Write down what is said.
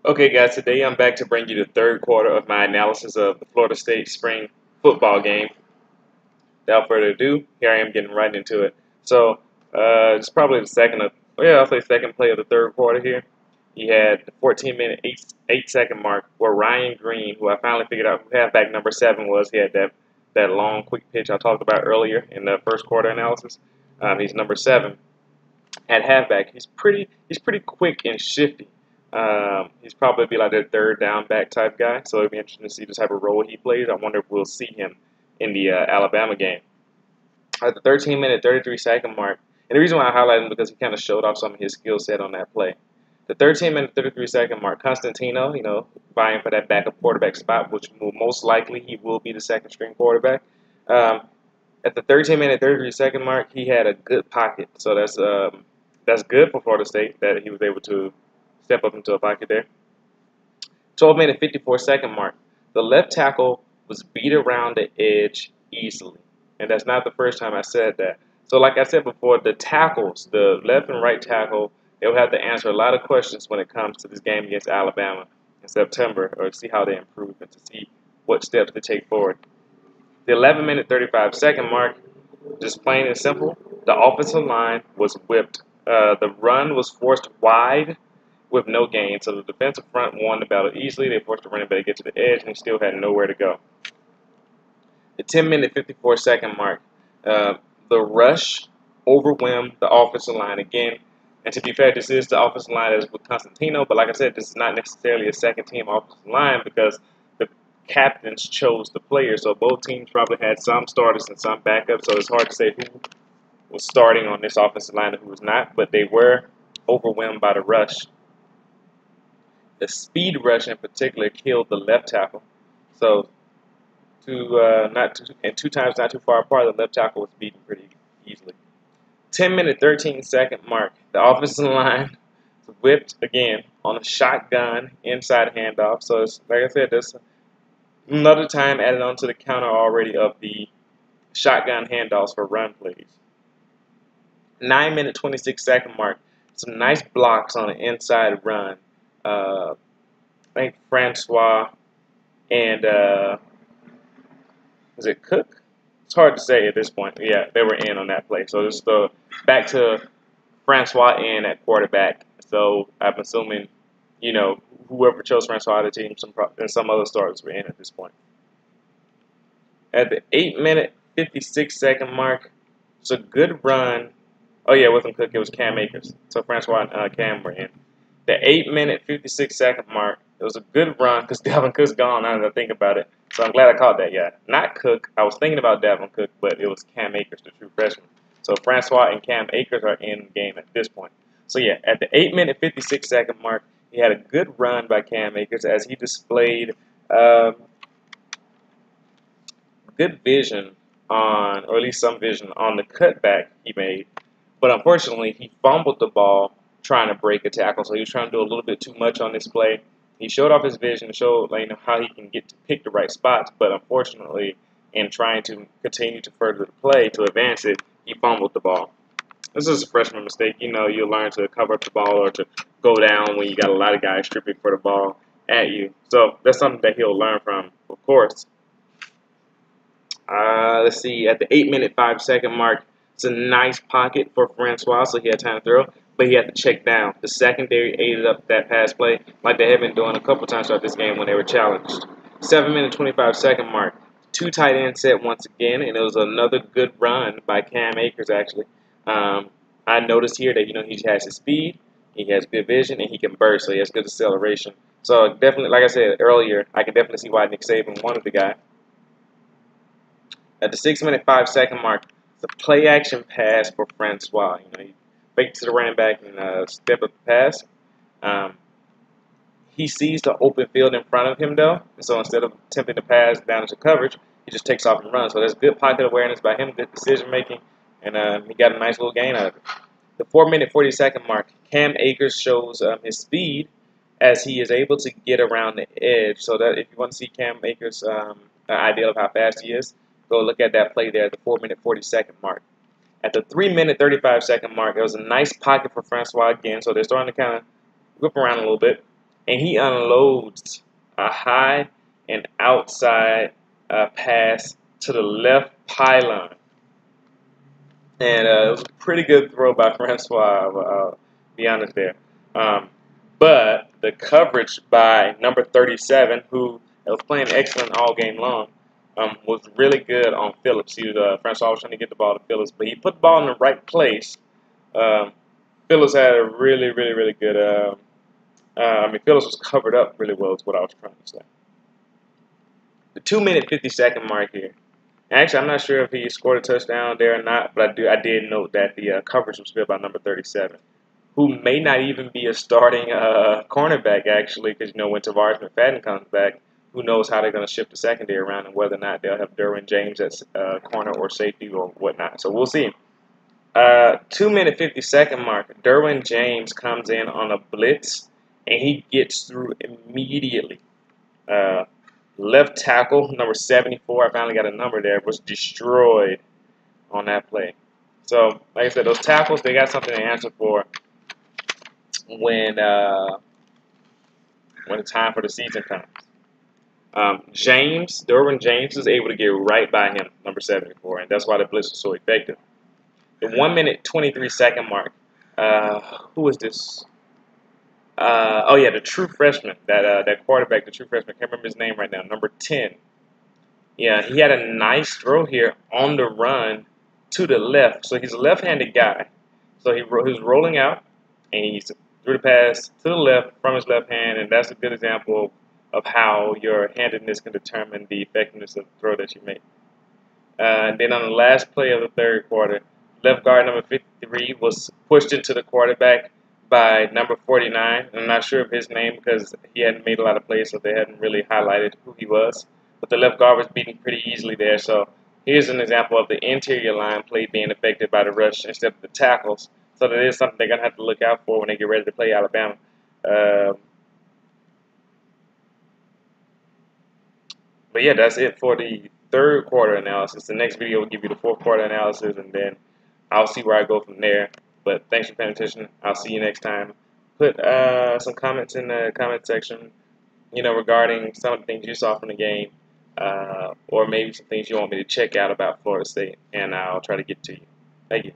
Okay, guys, today I'm back to bring you the third quarter of my analysis of the Florida State spring football game. Without further ado, here I am getting right into it. So, it's probably the I'll say second play of the third quarter here. He had the 14-minute, 8-second mark where Ryan Green, who I finally figured out who halfback number 7 was, he had that long, quick pitch I talked about earlier in the first quarter analysis. He's number 7 at halfback. He's pretty quick and shifty. He's probably be like their third down back type guy. So it'll be interesting to see the type of role he plays. I wonder if we'll see him in the Alabama game. At the 13-minute, 33-second mark, and the reason why I highlight him is because he kind of showed off some of his skill set on that play. The 13-minute, 33-second mark, Constantino, vying for that backup quarterback spot, which will most likely he will be the second string quarterback. At the 13-minute, 33-second mark, he had a good pocket. So that's good for Florida State that he was able to step up into a pocket there. 12-minute, 54-second mark. The left tackle was beat around the edge easily. And that's not the first time I said that. So like I said before, the tackles, the left and right tackle, they'll have to answer a lot of questions when it comes to this game against Alabama in September, or to see how they improve and to see what steps to take forward. The 11-minute, 35-second mark, just plain and simple, the offensive line was whipped. The run was forced wide with no gain, so the defensive front won the battle easily. They forced the running back to get to the edge, and he still had nowhere to go. The 10-minute, 54-second mark, the rush overwhelmed the offensive line again. And to be fair, this is the offensive line as with Constantino, but like I said, this is not necessarily a second-team offensive line because the captains chose the players. So both teams probably had some starters and some backups, so it's hard to say who was starting on this offensive line and who was not, but they were overwhelmed by the rush. The speed rush in particular killed the left tackle. So two times not too far apart, the left tackle was beaten pretty easily. 10-minute, 13-second mark. The offensive line was whipped again on a shotgun inside handoff. So it's, like I said, there's another time added on to the counter already of the shotgun handoffs for run plays. 9-minute, 26-second mark. Some nice blocks on an inside run. I think Francois and was it Cook? It's hard to say at this point. Yeah, they were in on that play. So just back to Francois in at quarterback. So I'm assuming, whoever chose Francois the team, some other starters were in at this point. At the 8-minute, 56-second mark, it's a good run. Oh yeah, it wasn't Cook, it was Cam Akers. So Francois and Cam were in. The 8-minute, 56-second mark, it was a good run because Dalvin Cook's gone now that I think about it. So I'm glad I caught that, yeah. Not Cook. I was thinking about Dalvin Cook, but it was Cam Akers, the true freshman. So Francois and Cam Akers are in the game at this point. So yeah, at the 8-minute, 56-second mark, he had a good run by Cam Akers as he displayed good vision on, or at least some vision on the cutback he made. But unfortunately, he fumbled the ball trying to break a tackle. So he was trying to do a little bit too much on this play. He showed off his vision, showed how he can get to pick the right spots, but unfortunately, in trying to continue to further the play, to advance it, he fumbled the ball. This is a freshman mistake. You'll learn to cover up the ball or to go down when you got a lot of guys stripping for the ball at you. So that's something that he'll learn from, of course. Let's see, at the 8-minute, 5-second mark, it's a nice pocket for Francois, so he had time to throw, but he had to check down. The secondary aided up that pass play like they had been doing a couple times throughout this game when they were challenged. 7-minute, 25-second mark. Two tight end set once again, and it was another good run by Cam Akers, actually. I noticed here that, he has his speed, he has good vision, and he can burst, so he has good acceleration. So definitely, like I said earlier, I can definitely see why Nick Saban wanted the guy. At the 6-minute, 5-second mark, it's a play-action pass for Francois. He faked to the running back and step up the pass. He sees the open field in front of him, though. And so instead of attempting to pass down into coverage, he just takes off and runs. So there's good pocket awareness by him, good decision-making, and he got a nice little gain out of it. The 4-minute, 40-second mark, Cam Akers shows his speed as he is able to get around the edge. So that if you want to see Cam Akers' idea of how fast he is, go look at that play there at the 4-minute, 40-second mark. At the 3-minute, 35-second mark, it was a nice pocket for Francois again. So they're starting to kind of whip around a little bit. and he unloads a high and outside pass to the left pylon. And it was a pretty good throw by Francois, I'll be honest there. But the coverage by number 37, who was playing excellent all game long, was really good on Phillips. Francois was trying to get the ball to Phillips, but he put the ball in the right place. Phillips had a really good. Phillips was covered up really well, is what I was trying to say. The 2-minute 50-second mark here. Actually, I'm not sure if he scored a touchdown there or not, but I did note that the coverage was filled by number 37, who may not even be a starting cornerback, actually, because, when Tavares McFadden comes back, who knows how they're going to shift the secondary around and whether or not they'll have Derwin James at corner or safety or whatnot. So we'll see. 2-minute 50-second mark, Derwin James comes in on a blitz, and he gets through immediately. Left tackle, number 74, I finally got a number there, was destroyed on that play. So, like I said, those tackles, they got something to answer for when the time for the season comes. Derwin James is able to get right by him, number 74, and that's why the blitz was so effective. The 1-minute 23-second mark, who is this? The true freshman, that quarterback, the true freshman, I can't remember his name right now, number 10. Yeah, he had a nice throw here on the run to the left. So he's a left-handed guy. So he was rolling out, and he threw the pass to the left from his left hand, and that's a good example of how your handedness can determine the effectiveness of the throw that you make. And then on the last play of the third quarter, left guard number 53 was pushed into the quarterback by number 49. I'm not sure of his name because he hadn't made a lot of plays, so they hadn't really highlighted who he was. But the left guard was beaten pretty easily there. So here's an example of the interior line play being affected by the rush instead of the tackles. So that is something they're going to have to look out for when they get ready to play Alabama. But yeah, that's it for the third quarter analysis. The next video will give you the fourth quarter analysis, and then I'll see where I go from there. But thanks for paying attention. I'll see you next time. Put some comments in the comment section, regarding some of the things you saw from the game, or maybe some things you want me to check out about Florida State, and I'll try to get to you. Thank you.